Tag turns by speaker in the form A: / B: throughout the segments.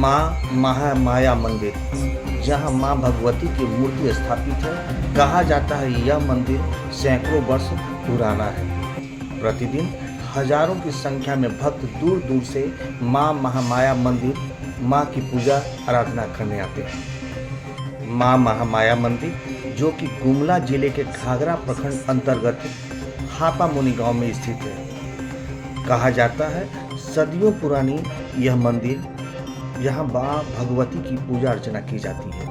A: माँ महामाया मंदिर, जहाँ माँ भगवती की मूर्ति स्थापित है। कहा जाता है यह मंदिर सैकड़ों वर्ष पुराना है। प्रतिदिन हजारों की संख्या में भक्त दूर दूर से माँ महामाया मंदिर माँ की पूजा आराधना करने आते हैं। माँ महामाया मंदिर जो कि गुमला जिले के घाघरा प्रखंड अंतर्गत हापामुनि गांव में स्थित है। कहा जाता है सदियों पुरानी यह मंदिर, यहाँ माँ भगवती की पूजा अर्चना की जाती है।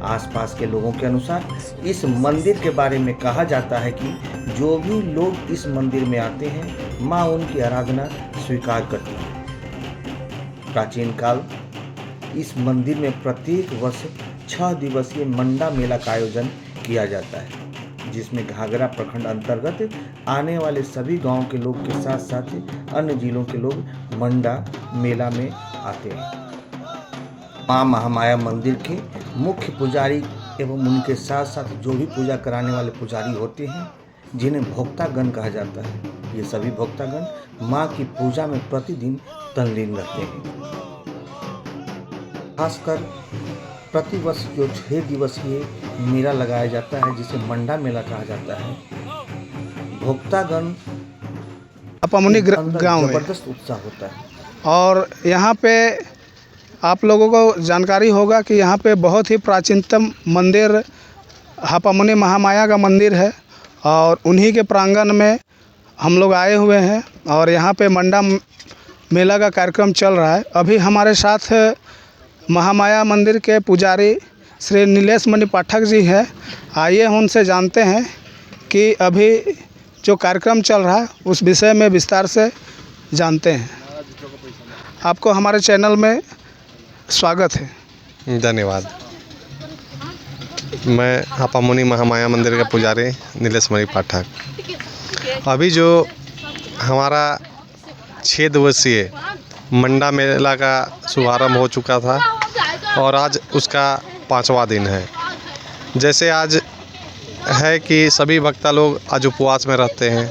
A: आसपास के लोगों के अनुसार इस मंदिर के बारे में कहा जाता है कि जो भी लोग इस मंदिर में आते हैं माँ उनकी आराधना स्वीकार करती है। प्राचीन काल इस मंदिर में प्रत्येक वर्ष 6 दिवसीय मंडा मेला का आयोजन किया जाता है, जिसमें घाघरा प्रखंड अंतर्गत आने वाले सभी गांव के लोग के साथ साथ अन्य जिलों के लोग मंडा मेला में आते हैं। माँ महामाया मंदिर के मुख्य पुजारी एवं उनके साथ साथ जो भी पूजा कराने वाले पुजारी होते हैं, जिन्हें भोक्तागण कहा जाता है, ये सभी भोक्तागण माँ की पूजा में प्रतिदिन तल्लीन रहते हैं। खासकर प्रतिवर्ष जो 6 दिवसीय मेला लगाया जाता है, जिसे मंडा मेला कहा जाता है, भोक्तागण
B: हापामुनि गांव में
A: जबरदस्त उत्साह होता है।
B: और यहाँ पे आप लोगों को जानकारी होगा कि यहाँ पे बहुत ही प्राचीनतम मंदिर हापामुनि महामाया का मंदिर है और उन्हीं के प्रांगण में हम लोग आए हुए हैं और यहाँ पे मंडा मेला का कार्यक्रम चल रहा है। अभी हमारे साथ महामाया मंदिर के पुजारी श्री नीलेश मणि पाठक जी हैं। आइए उनसे जानते हैं कि अभी जो कार्यक्रम चल रहा है उस विषय में विस्तार से जानते हैं। आपको हमारे चैनल में स्वागत है।
C: धन्यवाद। मैं हापामुनि महामाया मंदिर का पुजारी नीलेश मणि पाठक। अभी जो हमारा 6 दिवसीय मंडा मेला का शुभारंभ हो चुका था और आज उसका 5वां दिन है। जैसे आज है कि सभी भक्ता लोग आज उपवास में रहते हैं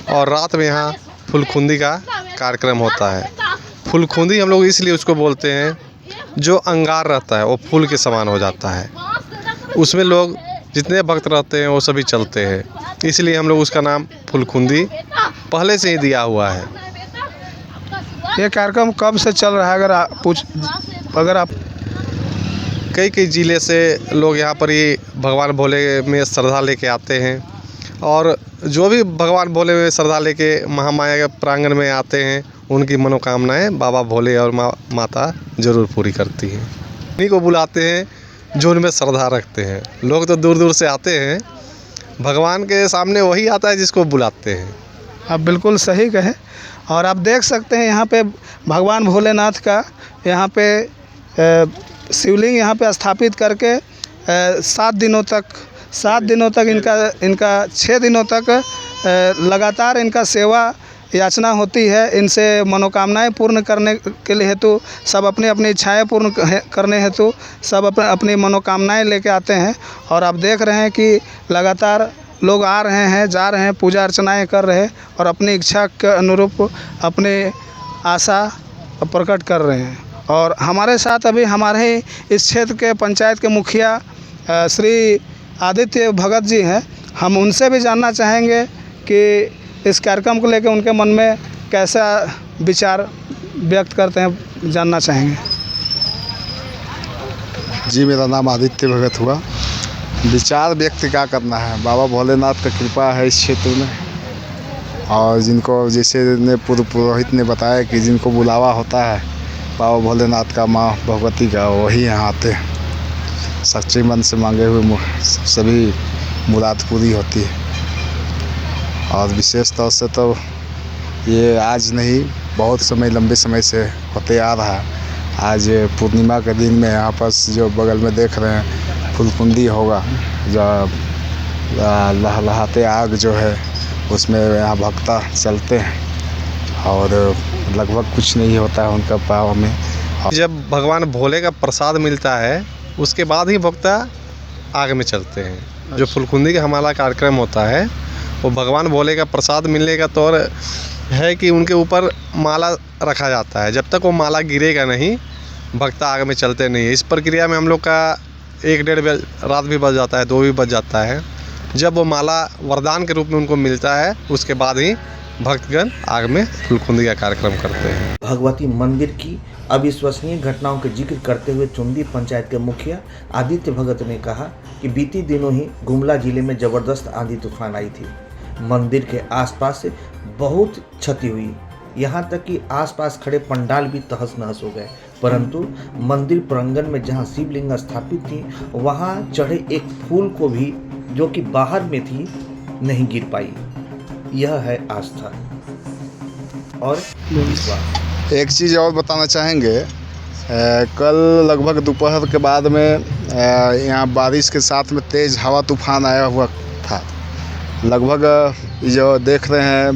C: और रात में यहाँ फुलखुंदी का कार्यक्रम होता है। फुलखुंदी हम लोग इसलिए उसको बोलते हैं, जो अंगार रहता है वो फूल के समान हो जाता है, उसमें लोग जितने भक्त रहते हैं वो सभी चलते हैं, इसलिए हम लोग उसका नाम फुलखुंदी पहले से ही दिया हुआ है।
B: ये कार्यक्रम कब से चल रहा है? अगर आप
C: कई ज़िले से लोग यहाँ पर ही भगवान भोले में श्रद्धा लेके आते हैं और जो भी भगवान भोले में श्रद्धा लेके महामाया के प्रांगण में आते हैं, उनकी मनोकामनाएं बाबा भोले और माता ज़रूर पूरी करती हैं। उन्हीं को बुलाते हैं जो उनमें श्रद्धा रखते हैं। लोग तो दूर दूर से आते हैं, भगवान के सामने वही आता है जिसको बुलाते हैं।
B: आप बिल्कुल सही कहें। और आप देख सकते हैं यहाँ पे भगवान भोलेनाथ का यहाँ पे शिवलिंग यहाँ पे स्थापित करके 7 दिनों तक 6 दिनों तक लगातार इनका सेवा याचना होती है। इनसे मनोकामनाएं पूर्ण करने के लिए हेतु सब अपनी अपनी इच्छाएं पूर्ण करने हेतु सब अपनी मनोकामनाएं लेके आते हैं। और आप देख रहे हैं कि लगातार लोग आ रहे हैं, जा रहे हैं, पूजा अर्चनाएं कर रहे हैं और अपनी इच्छा के अनुरूप अपनी आशा प्रकट कर रहे हैं। और हमारे साथ अभी हमारे ही इस क्षेत्र के पंचायत के मुखिया श्री आदित्य भगत जी हैं। हम उनसे भी जानना चाहेंगे कि इस कार्यक्रम को लेकर उनके मन में कैसा विचार व्यक्त करते हैं, जानना चाहेंगे।
D: जी, मेरा नाम आदित्य भगत हुआ। विचार व्यक्त क्या करना है, बाबा भोलेनाथ का कृपा है इस क्षेत्र में। और जिनको जैसे ने पूर्व पुरोहित ने बताया कि जिनको बुलावा होता है बाबा भोलेनाथ का, माँ भगवती का, वही यहाँ आते हैं। सच्चे मन से मांगे हुए सभी मुराद पूरी होती है। और विशेष तौर से तो ये आज नहीं, बहुत समय लंबे समय से होते आ रहा है। आज पूर्णिमा के दिन में यहाँ पर जो बगल में देख रहे हैं फुलकुंदी होगा, जो लहलहाते आग जो है उसमें यहाँ भक्ता चलते हैं और लगभग कुछ नहीं होता है उनका पाव में।
C: जब भगवान भोले का प्रसाद मिलता है उसके बाद ही भक्ता आग में चलते हैं। जो फुलकुंदी का हमारा कार्यक्रम होता है वो भगवान भोले का प्रसाद मिलने का तो और है कि उनके ऊपर माला रखा जाता है। जब तक वो माला गिरेगा नहीं, भक्त आगे में चलते नहीं है। इस प्रक्रिया में हम लोग का 1-1:30 रात भी बज जाता है, 2 भी बज जाता है। जब वो माला वरदान के रूप में उनको मिलता है, उसके बाद ही भक्तगण आग में फूलकुंदी का कार्यक्रम करते हैं।
A: भगवती मंदिर की अविश्वसनीय घटनाओं का जिक्र करते हुए चुंदी पंचायत के मुखिया आदित्य भगत ने कहा कि बीती दिनों ही गुमला जिले में जबरदस्त आंधी तूफान आई थी। मंदिर के आसपास से बहुत क्षति हुई, यहाँ तक कि आसपास खड़े पंडाल भी तहस नहस हो गए। परंतु मंदिर प्रांगण में जहाँ शिवलिंग स्थापित थी, वहाँ चढ़े एक फूल को भी, जो कि बाहर में थी, नहीं गिर पाई। यह है आस्था और विश्वास।
D: एक चीज़ और बताना चाहेंगे, कल लगभग दोपहर के बाद में यहाँ बारिश के साथ में तेज़ हवा तूफान आया हुआ था। लगभग जो देख रहे हैं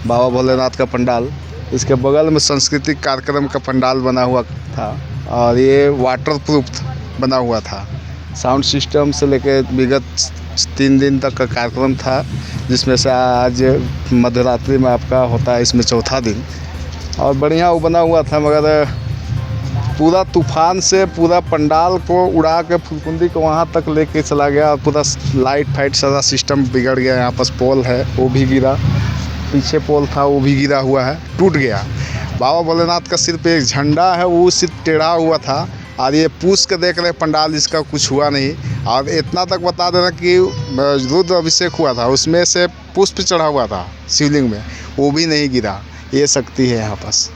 D: बाबा भोलेनाथ का पंडाल, इसके बगल में सांस्कृतिक कार्यक्रम का पंडाल बना हुआ था और ये वाटर प्रूफ बना हुआ था। साउंड सिस्टम से लेके विगत 3 दिन तक का कार्यक्रम था, जिसमें से आज मध्यरात्रि में आपका होता है इसमें चौथा दिन, और बढ़िया वो बना हुआ था। मगर पूरा तूफान से पूरा पंडाल को उड़ा के फुलकुंदी को वहाँ तक लेके चला गया और पूरा लाइट फाइट सारा सिस्टम बिगड़ गया। यहाँ पास पोल है वो भी गिरा, पीछे पोल था वो भी गिरा हुआ है, टूट गया। बाबा भोलेनाथ का सिर पे एक झंडा है, वो सिर टेढ़ा हुआ था। और ये पूछ के देख रहे पंडाल, इसका कुछ हुआ नहीं। और इतना तक बता देना कि रुद्र अभिषेक हुआ था, उसमें से पुष्प चढ़ा हुआ था शिवलिंग में, वो भी नहीं गिरा। ये शक्ति है यहाँ पास।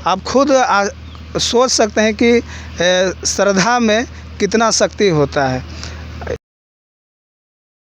B: आप खुद सोच सकते हैं कि श्रद्धा में कितना शक्ति होता है।